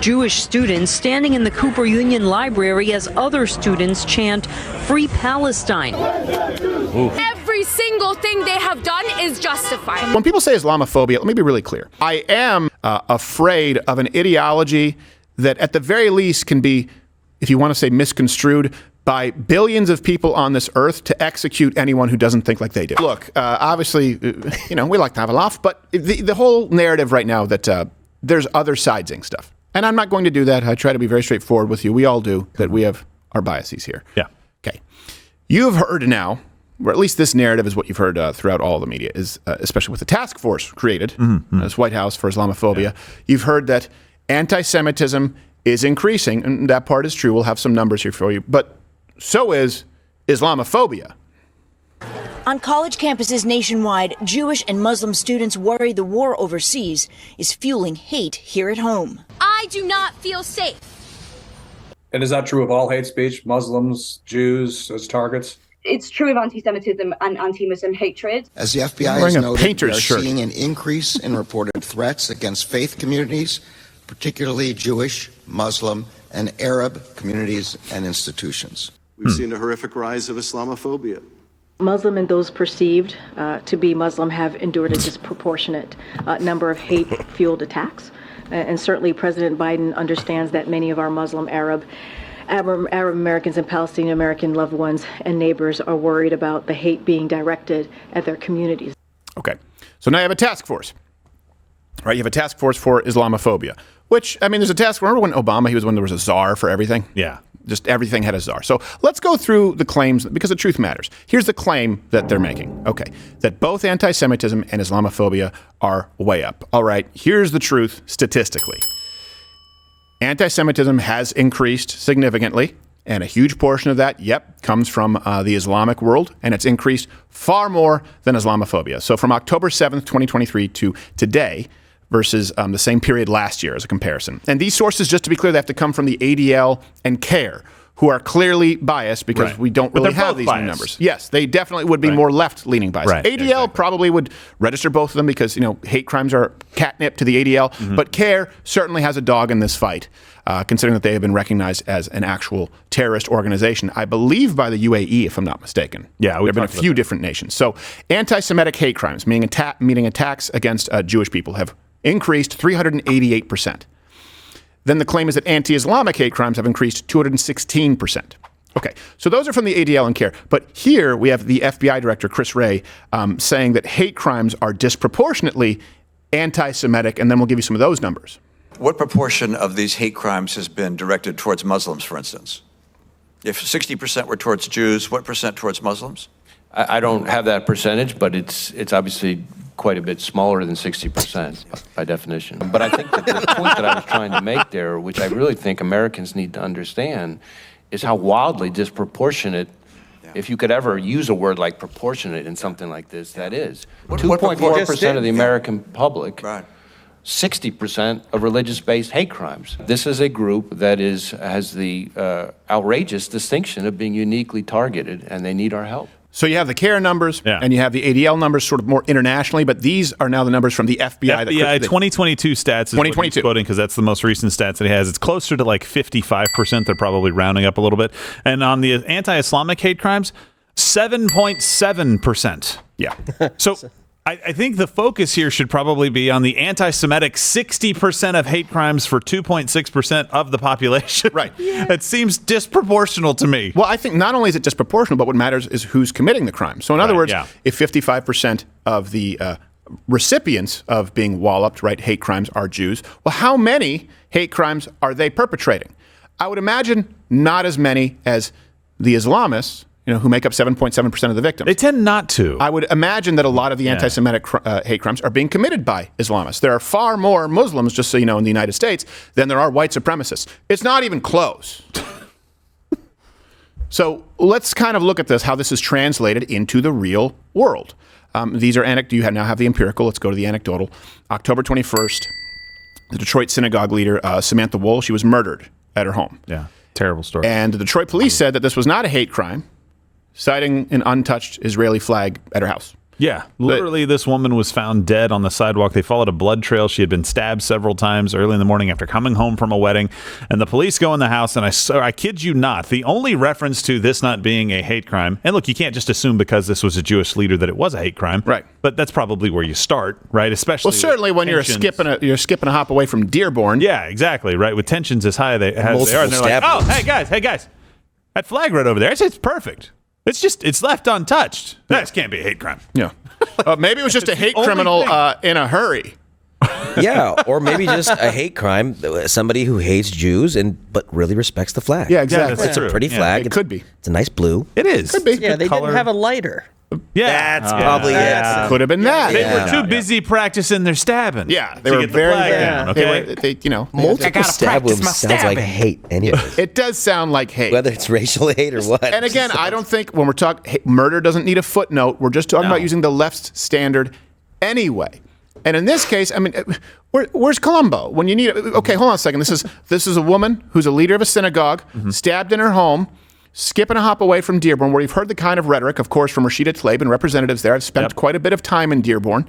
Jewish students standing in the Cooper Union Library as other students chant "Free Palestine." Every single thing they have done is justified. When people say Islamophobia, let me be really clear. I am afraid of an ideology that at the very least can be, if you want to say misconstrued, by billions of people on this earth to execute anyone who doesn't think like they do. Look, obviously, we like to have a laugh, but the whole narrative right now that there's other sidesing stuff. And I'm not going to do that. I try to be very straightforward with you. We all do, that we have our biases here. Yeah. Okay. You've heard now, or at least this narrative is what you've heard throughout all the media, is especially with the task force created, this White House for Islamophobia. Yeah. You've heard that anti-Semitism is increasing, and that part is true. We'll have some numbers here for you. But so is Islamophobia. On college campuses nationwide, Jewish and Muslim students worry the war overseas is fueling hate here at home. I do not feel safe. And is that true of all hate speech, Muslims, Jews as targets? It's true of anti-Semitism and anti-Muslim hatred. As the FBI has noted, we are seeing an increase in reported threats against faith communities, particularly Jewish, Muslim, and Arab communities and institutions. We've seen a horrific rise of Islamophobia. Muslim and those perceived to be Muslim have endured a disproportionate number of hate-fueled attacks. And certainly President Biden understands that many of our Muslim, Arab Americans and Palestinian American loved ones and neighbors are worried about the hate being directed at their communities. Okay. So now you have a task force, right? You have a task force for Islamophobia, which, there's a task. Remember when Obama, he was when there was a czar for everything? Yeah. Just everything had a czar. So let's go through the claims, because the truth matters. Here's the claim that they're making. Okay. That both anti-Semitism and Islamophobia are way up. All right. Here's the truth statistically. Anti-Semitism has increased significantly, and a huge portion of that, comes from the Islamic world, and it's increased far more than Islamophobia. So from October 7th, 2023 to today, versus the same period last year as a comparison. And these sources, just to be clear, they have to come from the ADL and CARE, who are clearly biased because we don't really have these new numbers. Yes, they definitely would be more left-leaning biased. Right, ADL probably would register both of them because, hate crimes are catnip to the ADL. But CARE certainly has a dog in this fight, considering that they have been recognized as an actual terrorist organization, I believe by the UAE, if I'm not mistaken. Yeah, there have been a few different nations. So anti-Semitic hate crimes, meaning attacks against Jewish people, have increased 388%. Then the claim is that anti-Islamic hate crimes have increased 216%. Okay, so those are from the ADL and CARE. But here we have the FBI director, Chris Wray, saying that hate crimes are disproportionately anti-Semitic, and then we'll give you some of those numbers. What proportion of these hate crimes has been directed towards Muslims, for instance? If 60% were towards Jews, what percent towards Muslims? I don't have that percentage, but it's obviously quite a bit smaller than 60% by definition. But I think that the point that I was trying to make there, which I really think Americans need to understand, is how wildly disproportionate, if you could ever use a word like proportionate in something like this, that is. 2.4% of the American public, 60% of religious-based hate crimes. This is a group that has the outrageous distinction of being uniquely targeted, and they need our help. So you have the CARE numbers, and you have the ADL numbers sort of more internationally, but these are now the numbers from the FBI. FBI 2022 stats is what he's quoting, because that's the most recent stats that he has. It's closer to like 55%. They're probably rounding up a little bit. And on the anti-Islamic hate crimes, 7.7%. Yeah. So I think the focus here should probably be on the anti-Semitic 60% of hate crimes for 2.6% of the population. Right. It seems disproportional to me. Well, I think not only is it disproportional, but what matters is who's committing the crime. So in other words, if 55% of the recipients of being walloped, hate crimes are Jews, well, how many hate crimes are they perpetrating? I would imagine not as many as the Islamists, who make up 7.7% of the victims. They tend not to. I would imagine that a lot of the anti-Semitic hate crimes are being committed by Islamists. There are far more Muslims, just so you know, in the United States than there are white supremacists. It's not even close. So let's kind of look at this, how this is translated into the real world. These are anecdotal. You now have the empirical. Let's go to the anecdotal. October 21st, the Detroit synagogue leader, Samantha Wohl, she was murdered at her home. Yeah, terrible story. And the Detroit police said that this was not a hate crime, citing an untouched Israeli flag at her house. Yeah, literally, this woman was found dead on the sidewalk. They followed a blood trail. She had been stabbed several times early in the morning after coming home from a wedding. And the police go in the house, and I kid you not, the only reference to this not being a hate crime, and look, you can't just assume because this was a Jewish leader that it was a hate crime. Right. But that's probably where you start, right? Especially certainly when you're skipping a hop away from Dearborn. Yeah, exactly, right? With tensions as high as they are. And they're like, oh, hey, guys, that flag right over there, it's perfect. It's left untouched. This can't be a hate crime. Yeah. Maybe it was just a hate criminal in a hurry. Yeah, or maybe just a hate crime. Somebody who hates Jews but really respects the flag. Yeah, exactly. It's a pretty flag. It could be. It's a nice blue. It is. Could be. Yeah, they didn't have a lighter. Yeah, that's probably it. Could have been that. They were too busy practicing their stabbing. Yeah, they were very down, okay? Multiple stab wounds sounds like hate anyways. It does sound like hate. Whether it's racial hate or what. And again, I don't think when we're talking murder doesn't need a footnote. We're just talking about using the left's standard anyway. And in this case, I mean, where's Columbo? When you need okay, hold on a second. This is a woman who's a leader of a synagogue, stabbed in her home. Skipping a hop away from Dearborn, where you've heard the kind of rhetoric, of course, from Rashida Tlaib and representatives there. I've spent quite a bit of time in Dearborn.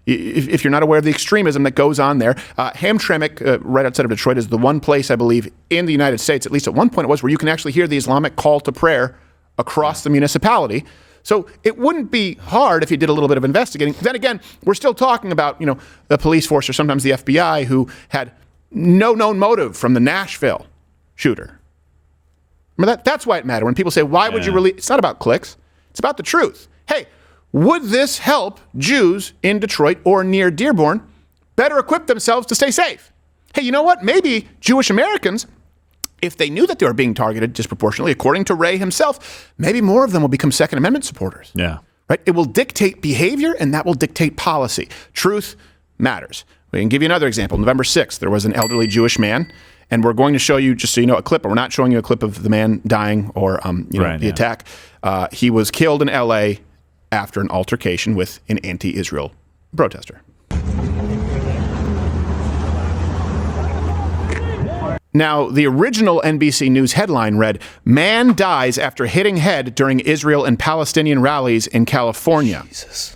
If you're not aware of the extremism that goes on there, Hamtramck, right outside of Detroit, is the one place, I believe, in the United States, at least at one point it was, where you can actually hear the Islamic call to prayer across the municipality. So it wouldn't be hard if you did a little bit of investigating. Then again, we're still talking about, the police force or sometimes the FBI who had no known motive from the Nashville shooter. Remember that's why it mattered. When people say, why would you release? It's not about clicks. It's about the truth. Hey, would this help Jews in Detroit or near Dearborn better equip themselves to stay safe? Hey, you know what? Maybe Jewish Americans, if they knew that they were being targeted disproportionately, according to Ray himself, maybe more of them will become Second Amendment supporters. Yeah. Right? It will dictate behavior, and that will dictate policy. Truth matters. We can give you another example. November 6th, there was an elderly Jewish man. And we're going to show you, just so you know, a clip. But we're not showing you a clip of the man dying or the attack. He was killed in L.A. after an altercation with an anti-Israel protester. Now, the original NBC News headline read, "Man dies after hitting head during Israel and Palestinian rallies in California." Jesus.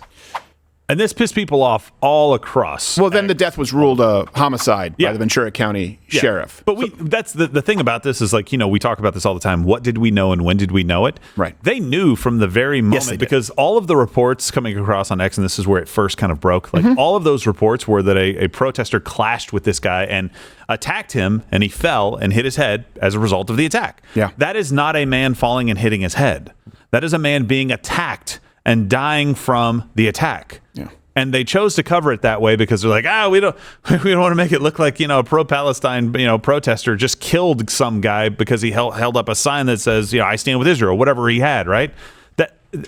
And this pissed people off all across. Well, then the death was ruled a homicide by the Ventura County Sheriff. But that's the thing about this is we talk about this all the time. What did we know and when did we know it? Right. They knew from the very moment because all of the reports coming across on X, and this is where it first kind of broke, all of those reports were that a protester clashed with this guy and attacked him and he fell and hit his head as a result of the attack. Yeah. That is not a man falling and hitting his head. That is a man being attacked and dying from the attack. Yeah. And they chose to cover it that way because they're like, we don't want to make it look like, a pro-Palestine, protester just killed some guy because he held up a sign that says, I stand with Israel, whatever he had, right?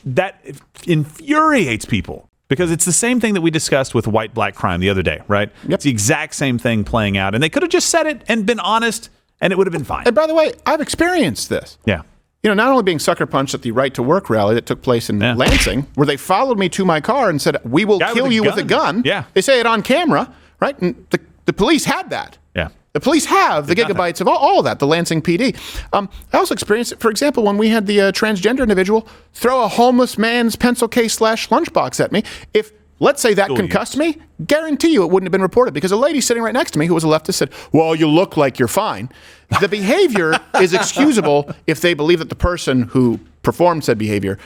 That infuriates people because it's the same thing that we discussed with white-black crime the other day, right? Yep. It's the exact same thing playing out. And they could have just said it and been honest and it would have been fine. And by the way, I've experienced this. Yeah. Not only being sucker punched at the Right to Work rally that took place in Lansing, where they followed me to my car and said, "We will kill you with a gun." Yeah. They say it on camera, right? And the police had that. Yeah. The police have the gigabytes of all of that, the Lansing PD. I also experienced it, for example, when we had the transgender individual throw a homeless man's pencil case / lunchbox at me. If, let's say, that concussed me, guarantee you it wouldn't have been reported because a lady sitting right next to me who was a leftist said, "Well, you look like you're fine." The behavior is excusable if they believe that the person who performed said behavior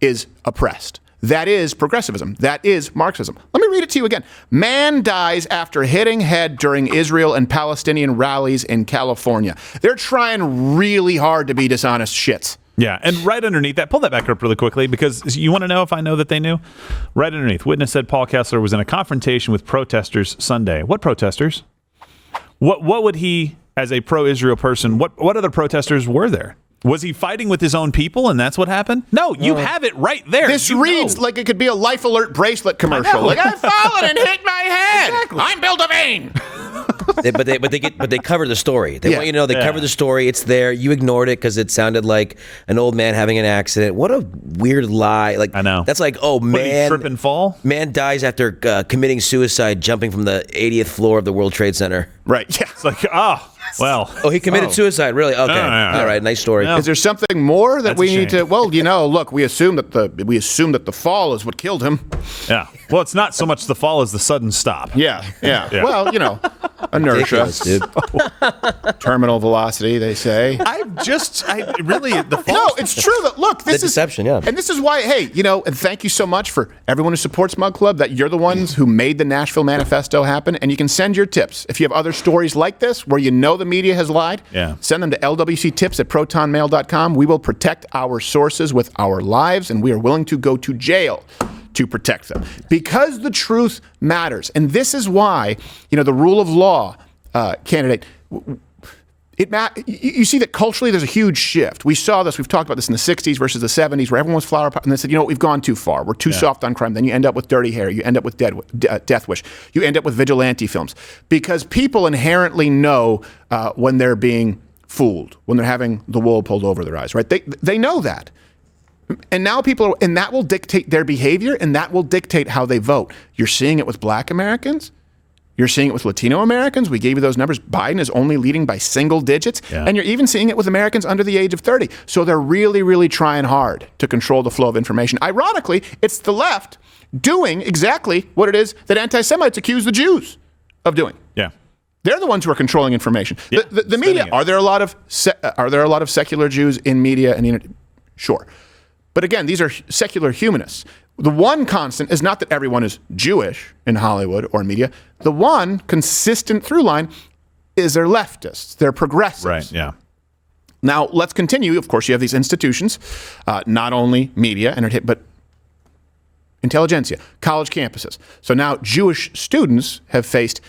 is oppressed. That is progressivism. That is Marxism. Let me read it to you again. Man dies after hitting head during Israel and Palestinian rallies in California. They're trying really hard to be dishonest shits. Yeah, and right underneath that, pull that back up really quickly because you want to know if I know that they knew? Right underneath, witness said Paul Kessler was in a confrontation with protesters Sunday. What protesters? What would he, as a pro-Israel person, what other protesters were there? Was he fighting with his own people and that's what happened? No, you have it right there. This reads like it could be a Life Alert bracelet commercial. Like, I've fallen and hit my head. Exactly. I'm Bill Devane. But they cover the story. They want you to know they cover the story. It's there. You ignored it because it sounded like an old man having an accident. What a weird lie! Like I know that's like, oh man, trip and fall. Man dies after committing suicide, jumping from the 80th floor of the World Trade Center. Right? Yeah. It's like Well, he committed suicide. Really? Okay. All right. Nice story. Is there something more that That's a we need shame. to? Well, look, we assume that the fall is what killed him. Yeah. Well, it's not so much the fall as the sudden stop. Yeah. Well, inertia, Ridiculous, dude. terminal velocity, they say. The fall. No, it's true. That look, this The deception, yeah. And this is why, hey, and thank you so much for everyone who supports Mug Club, that you're the ones who made the Nashville Manifesto happen, and you can send your tips. If you have other stories like this, where the media has lied, send them to lwctips@protonmail.com. We will protect our sources with our lives, and we are willing to go to jail to protect them, because the truth matters. And this is why, the rule of law candidate, you see that culturally there's a huge shift. We saw this, we've talked about this in the 60s versus the 70s, where everyone was flower pot, and they said, we've gone too far. We're too soft on crime. Then you end up with Dirty Harry. You end up with Death Wish. You end up with vigilante films. Because people inherently know when they're being fooled, when they're having the wool pulled over their eyes, right? They know that. And now and that will dictate their behavior, and that will dictate how they vote. You're seeing it with Black Americans. You're seeing it with Latino Americans. We gave you those numbers. Biden is only leading by single digits. Yeah. And you're even seeing it with Americans under the age of 30. So they're really, really trying hard to control the flow of information. Ironically, it's the left doing exactly what it is that anti-Semites accuse the Jews of doing. Yeah. They're the ones who are controlling information. Yeah, the media, are there a lot of secular Jews in media and the internet? Sure. But again, these are secular humanists. The one constant is not that everyone is Jewish in Hollywood or media. The one consistent through line is they're leftists, they're progressives. Right, yeah. Now, let's continue. Of course, you have these institutions, not only media, but intelligentsia, college campuses. So now Jewish students have faced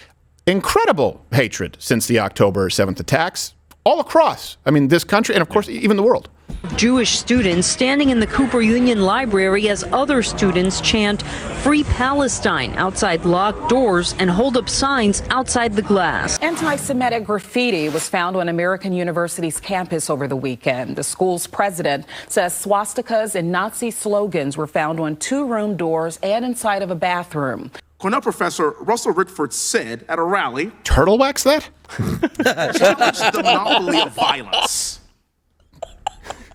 incredible hatred since the October 7th attacks all across, this country and, of course, even the world. Jewish students standing in the Cooper Union Library as other students chant "Free Palestine" outside locked doors and hold up signs outside the glass. Anti-Semitic graffiti was found on American University's campus over the weekend. The school's president says swastikas and Nazi slogans were found on 2-room doors and inside of a bathroom. Cornell professor Russell Rickford said at a rally, "Turtle wax that?" challenged the monopoly of violence.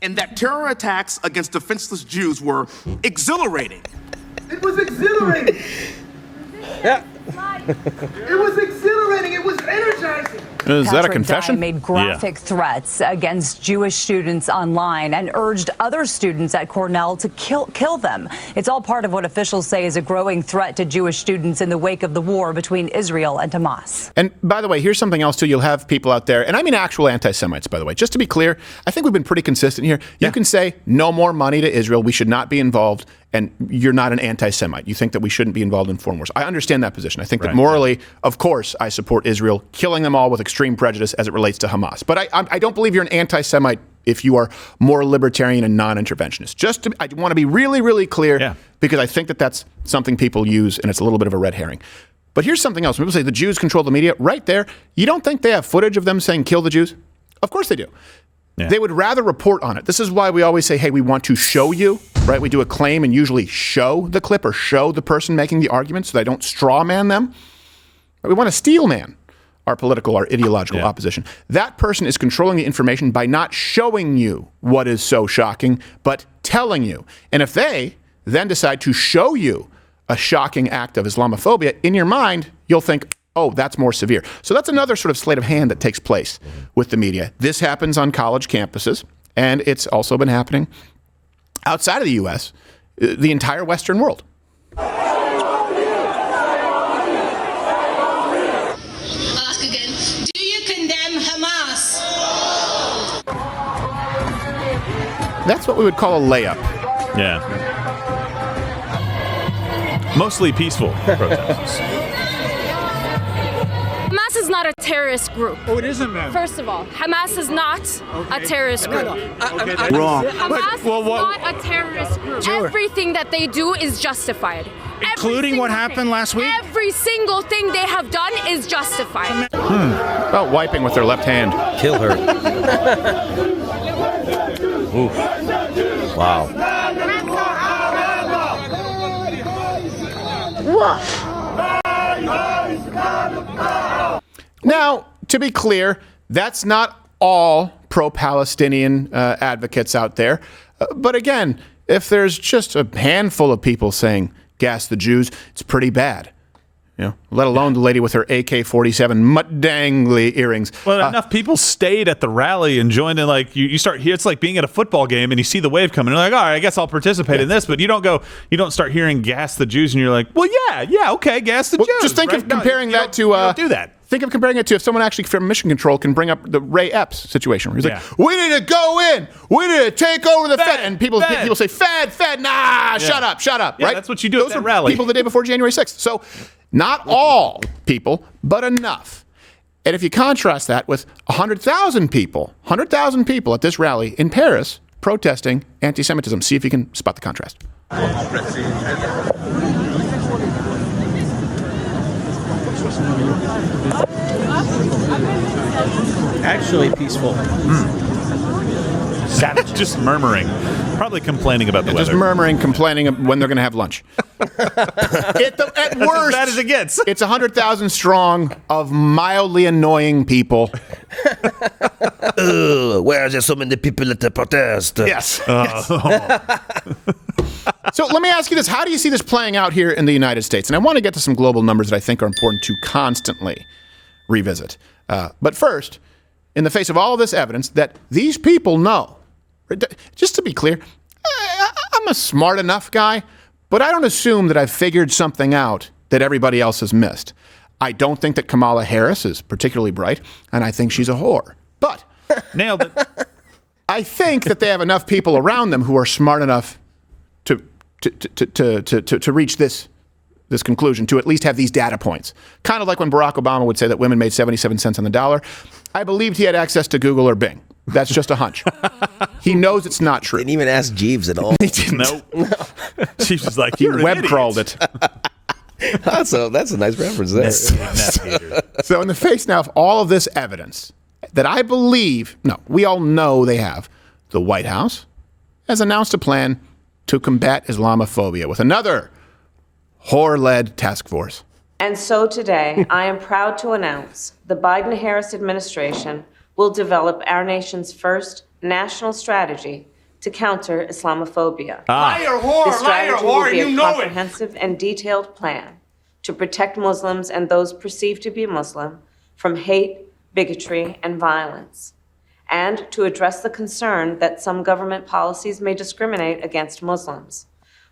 And that terror attacks against defenseless Jews were exhilarating. It was exhilarating. Yeah. It was exhilarating. It was energizing. Is that a confession? Made graphic threats against Jewish students online and urged other students at Cornell to kill them. It's all part of what officials say is a growing threat to Jewish students in the wake of the war between Israel and Hamas. And by the way, here's something else too. You'll have people out there, and I mean actual anti-Semites, by the way. Just to be clear, I think we've been pretty consistent here. You can say no more money to Israel. We should not be involved. And you're not an anti-Semite. You think that we shouldn't be involved in foreign wars. I understand that position. I think that morally, of course, I support Israel killing them all with extreme prejudice as it relates to Hamas. But I don't believe you're an anti-Semite if you are more libertarian and non-interventionist. I want to be really, really clear because I think that that's something people use and it's a little bit of a red herring. But here's something else. When people say the Jews control the media, right there, you don't think they have footage of them saying kill the Jews? Of course they do. Yeah. They would rather report on it. This is why we always say, hey, we want to show you, right? We do a claim and usually show the clip or show the person making the argument so they don't straw man them. We want to steel man our political, our ideological opposition. That person is controlling the information by not showing you what is so shocking, but telling you. And if they then decide to show you a shocking act of Islamophobia, in your mind, you'll think, oh, that's more severe. So that's another sort of sleight of hand that takes place with the media. This happens on college campuses, and it's also been happening outside of the U.S., the entire Western world. Ask again. Do you condemn Hamas? That's what we would call a layup. Yeah. Mostly peaceful protests. Hamas is not a terrorist group. Oh, it isn't, man. First of all, Hamas is not a terrorist group. Wrong. Hamas is not a terrorist group. Sure. Everything that they do is justified. Including what happened last week? Every single thing they have done is justified. About wiping with their left hand. Kill her. Oof. Wow. Now, to be clear, That's not all pro-Palestinian advocates out there. But again, if there's just a handful of people saying gas the Jews, it's pretty bad. Let alone the lady with her AK-47 mutt-dangly earrings. Well, enough people stayed at the rally and joined in. Like you start here, it's like being at a football game and you see the wave coming. And you're like, all right, I guess I'll participate in this. But you don't start hearing gas the Jews, and you're like, well, yeah, okay, gas the Jews. Just think of comparing that to. Don't do that. Think of comparing it to if someone actually from Mission Control can bring up the Ray Epps situation. Where he's like, we need to go in. We need to take over the Fed. And people say, Fed, nah, shut up, Yeah, right? That's what you do at that rally. People the day before January 6th. So not all people, but enough. And if you contrast that with 100,000 people at this rally in Paris protesting anti-Semitism, see if you can spot the contrast. Actually peaceful. Savage. Just murmuring. Probably complaining about the weather. Just murmuring, complaining when they're going to have lunch. At worst, as bad as it gets. It's 100,000 strong of mildly annoying people. Why are there so many people at the protest? Yes. So let me ask you this. How do you see this playing out here in the United States? And I want to get to some global numbers that I think are important to constantly revisit. But first, in the face of all of this evidence that these people know, just to be clear, I'm a smart enough guy, but I don't assume that I've figured something out that everybody else has missed. I don't think that Kamala Harris is particularly bright, and I think she's a whore. But nailed it. I think that they have enough people around them who are smart enough to reach this conclusion, to at least have these data points. Kind of like when Barack Obama would say that women made 77 cents on the dollar. I believed he had access to Google or Bing. That's just a hunch. He knows it's not true. Didn't even ask Jeeves at all. He didn't. Nope. Jeeves was like, he web crawled it. That's a nice reference there. So in the face now of all of this evidence that I believe, we all know they have, the White House has announced a plan to combat Islamophobia with another whore-led task force. And so today, I am proud to announce the Biden-Harris administration will develop our nation's first national strategy to counter Islamophobia. Liar, whore, This strategy liar, will be you a know it. comprehensive and detailed plan to protect Muslims and those perceived to be Muslim from hate, bigotry, and violence, and to address the concern that some government policies may discriminate against Muslims.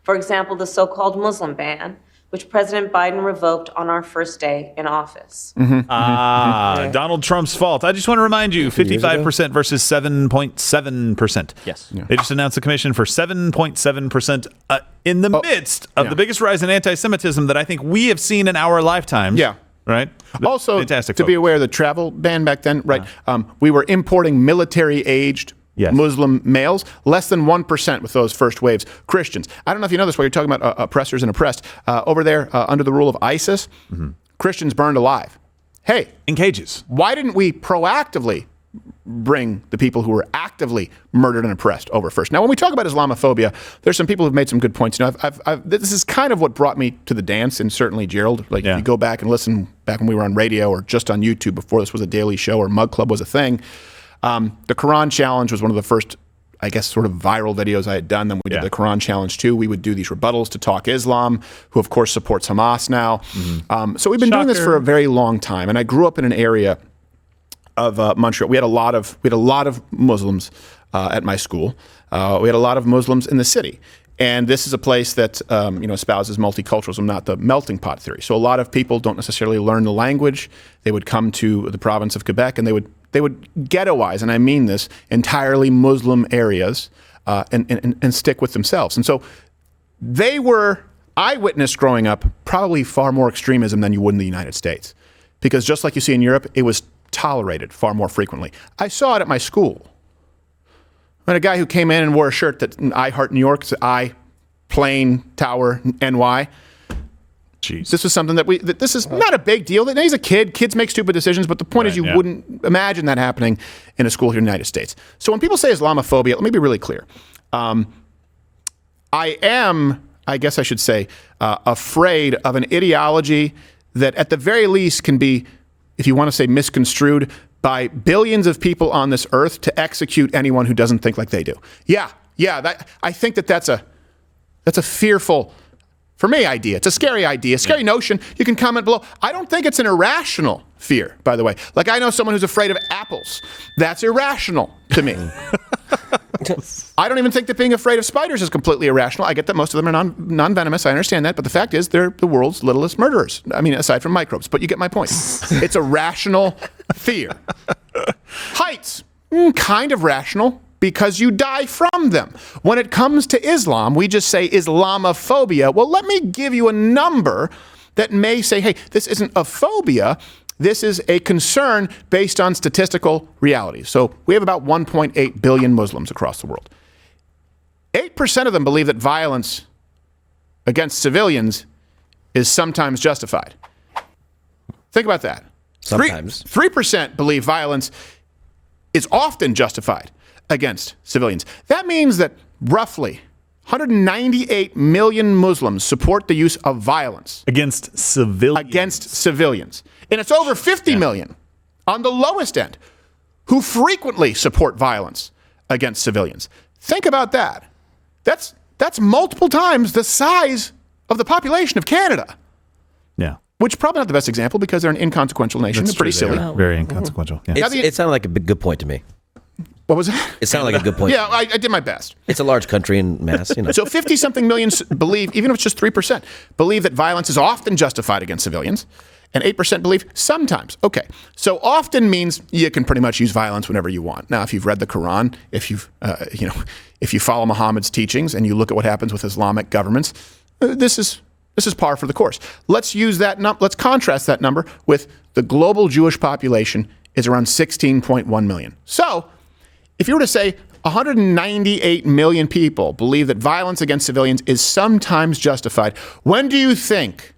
For example, the so-called Muslim ban, which President Biden revoked on our first day in office. Donald Trump's fault. I just want to remind you, 55% versus 7.7%. Yes. They just announced the commission for 7.7% in the midst of the biggest rise in anti-Semitism that I think we have seen in our lifetimes. Yeah. Right? Also, fantastic to be aware of the travel ban back then, right? We were importing military-aged Muslim males, less than 1% with those first waves. Christians. I don't know if you know this while you're talking about oppressors and oppressed. Over there, under the rule of ISIS, Christians burned alive. Hey. In cages. Why didn't we proactively bring the people who were actively murdered and oppressed over first? Now, when we talk about Islamophobia, there's some people who've made some good points. This is kind of what brought me to the dance, and certainly Gerald. If you go back and listen back when we were on radio or just on YouTube before this was a daily show or Mug Club was a thing, the Quran Challenge was one of the first, I guess, sort of viral videos I had done. Then we did the Quran Challenge too. We would do these rebuttals to Talk Islam, who of course supports Hamas now. So we've been doing this for a very long time. And I grew up in an area of Montreal. We had a lot of Muslims at my school. We had a lot of Muslims in the city. And this is a place that espouses multiculturalism, not the melting pot theory. So a lot of people don't necessarily learn the language. They would come to the province of Quebec and they would ghettoize, and I mean this, entirely Muslim areas and stick with themselves. And so I witnessed growing up probably far more extremism than you would in the United States. Because just like you see in Europe, it was tolerated far more frequently. I saw it at my school. I had a guy who came in and wore a shirt that I Heart New York, I Plane Tower NY. Jeez. This was something that this is not a big deal. He's a kid. Kids make stupid decisions, but the point is you wouldn't imagine that happening in a school here in the United States. So when people say Islamophobia, let me be really clear. I am, I guess I should say, afraid of an ideology that at the very least can be, if you want to say misconstrued, by billions of people on this earth to execute anyone who doesn't think like they do. I think that's a fearful, for me, idea. It's a scary idea, scary notion. You can comment below. I don't think it's an irrational fear, by the way. Like, I know someone who's afraid of apples. That's irrational to me. I don't even think that being afraid of spiders is completely irrational. I get that most of them are non-venomous. I understand that. But the fact is, they're the world's littlest murderers. I mean, aside from microbes. But you get my point. It's a rational fear. Heights, kind of rational, because you die from them. When it comes to Islam, we just say Islamophobia. Well, let me give you a number that may say, hey, this isn't a phobia. This is a concern based on statistical reality. So we have about 1.8 billion Muslims across the world. 8% of them believe that violence against civilians is sometimes justified. Think about that. Sometimes. 3% believe violence is often justified against civilians. That means that roughly 198 million Muslims support the use of violence against civilians. And it's over 50 million on the lowest end who frequently support violence against civilians. Think about that. That's multiple times the size of the population of Canada. Yeah. Which probably not the best example because they're an inconsequential nation. They're pretty silly. Very inconsequential. Yeah. It sounded like a good point to me. What was it? It sounded like a good point. Yeah, I did my best. It's a large country in mass, you know. So 50-something million believe, even if it's just 3%, believe that violence is often justified against civilians, and 8% believe sometimes. Okay, so often means you can pretty much use violence whenever you want. Now, if you've read the Quran, if you follow Muhammad's teachings and you look at what happens with Islamic governments, this is par for the course. Let's use that. Let's contrast that number with the global Jewish population is around 16.1 million. So, if you were to say 198 million people believe that violence against civilians is sometimes justified, when do you think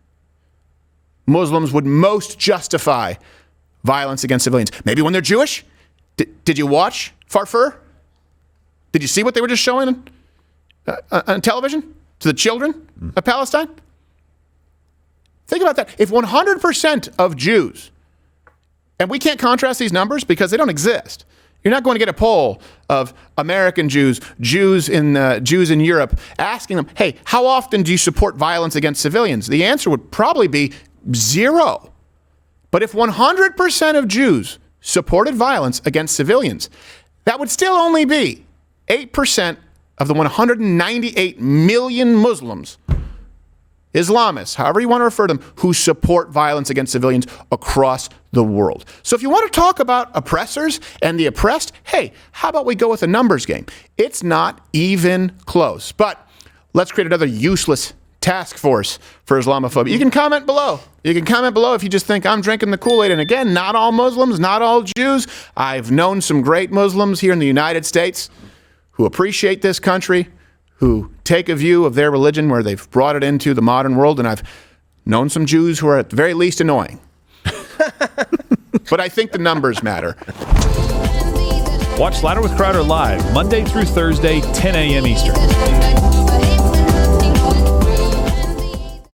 Muslims would most justify violence against civilians? Maybe when they're Jewish? Did you watch Farfur? Did you see what they were just showing on television to the children of Palestine? Think about that. If 100% of Jews, and we can't contrast these numbers because they don't exist. You're not going to get a poll of American Jews, Jews in Europe, asking them, hey, how often do you support violence against civilians? The answer would probably be 0. But if 100% of Jews supported violence against civilians, that would still only be 8% of the 198 million Muslims, Islamists, however you want to refer to them, who support violence against civilians across the world. So if you want to talk about oppressors and the oppressed, hey, how about we go with a numbers game? It's not even close. But let's create another useless task force for Islamophobia. You can comment below. If you just think I'm drinking the Kool-Aid. And again, not all Muslims, not all Jews. I've known some great Muslims here in the United States who appreciate this country, who take a view of their religion where they've brought it into the modern world, and I've known some Jews who are at the very least annoying. But I think the numbers matter. Watch Louder with Crowder live, Monday through Thursday, 10 a.m. Eastern.